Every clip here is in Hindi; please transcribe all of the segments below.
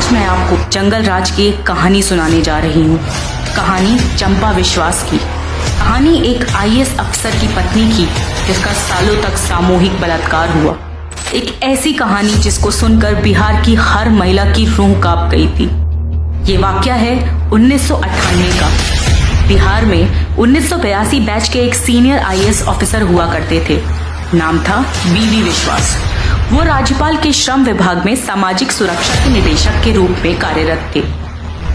आज मैं आपको जंगल राज की एक कहानी सुनाने जा रही हूँ। कहानी चंपा विश्वास की। कहानी एक आईएएस अफसर की पत्नी की जिसका सालों तक सामूहिक बलात्कार हुआ। एक ऐसी कहानी जिसको सुनकर बिहार की हर महिला की रूह कांप गई थी। ये वाकया है 1998 का। बिहार में 1982 बैच के एक सीनियर आईएएस ऑफिसर हुआ करते थे। नाम था बीवी विश्वास। वो राज्यपाल के श्रम विभाग में सामाजिक सुरक्षा के निदेशक के रूप में कार्यरत थे।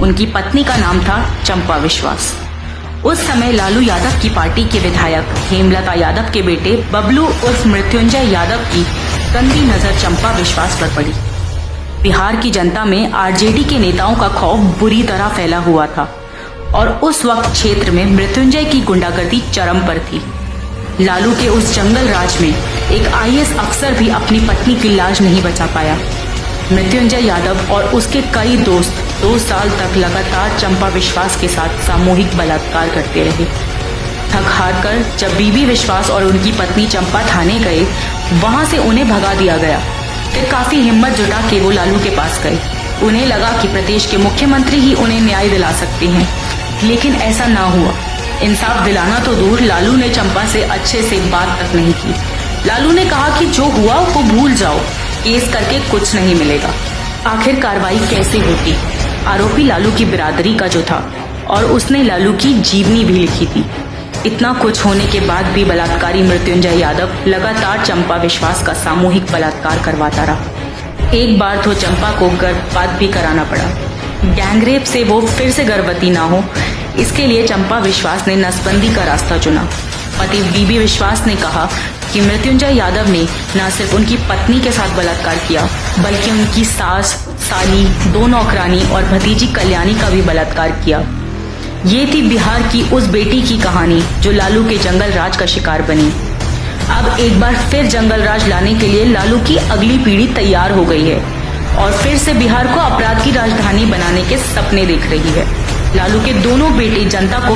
उनकी पत्नी का नाम था चंपा विश्वास। उस समय लालू यादव की पार्टी के विधायक हेमलता यादव के बेटे बबलू उर्फ मृत्युंजय यादव की गंदी नजर चंपा विश्वास पर पड़ी। बिहार की जनता में आरजेडी के नेताओं का खौफ बुरी तरह फैला हुआ था और उस वक्त क्षेत्र में मृत्युंजय की गुंडागर्दी चरम पर थी। लालू के उस जंगल राज में एक आईएएस अफसर भी अपनी पत्नी की लाज नहीं बचा पाया। मृत्युंजय यादव और उसके कई दोस्त 2 साल तक लगातार चंपा विश्वास के साथ सामूहिक बलात्कार करते रहे। थक हार कर जब बीबी विश्वास और उनकी पत्नी चंपा थाने गए, वहां से उन्हें भगा दिया गया। फिर काफी हिम्मत जुटा के वो लालू के पास गए। उन्हें लगा कि प्रदेश के मुख्यमंत्री ही उन्हें न्याय दिला सकते हैं, लेकिन ऐसा ना हुआ। इंसाफ दिलाना तो दूर, लालू ने चंपा से अच्छे से बात तक नहीं की। लालू ने कहा कि जो हुआ वो भूल जाओ, केस करके कुछ नहीं मिलेगा। आखिर कार्रवाई कैसे होती? आरोपी लालू की बिरादरी का जो था और उसने लालू की जीवनी भी लिखी थी। इतना कुछ होने के बाद भी बलात्कारी मृत्युंजय यादव लगातार चंपा विश्वास का सामूहिक बलात्कार करवाता रहा। एक बार तो चंपा को गर्भपात भी कराना पड़ा। गैंगरेप से वो फिर से गर्भवती ना हो, इसके लिए चंपा विश्वास ने नसबंदी का रास्ता चुना। पति बीबी विश्वास ने कहा कि मृत्युंजय यादव ने न सिर्फ उनकी पत्नी के साथ बलात्कार किया, बल्कि उनकी सास, साली, 2 नौकरानी और भतीजी कल्याणी का भी बलात्कार किया। ये थी बिहार की उस बेटी की कहानी जो लालू के जंगल राज का शिकार बनी। अब एक बार फिर जंगल राज लाने के लिए लालू की अगली पीढ़ी तैयार हो गई है और फिर से बिहार को अपराध की राजधानी बनाने के सपने देख रही है। लालू के दोनों बेटे जनता को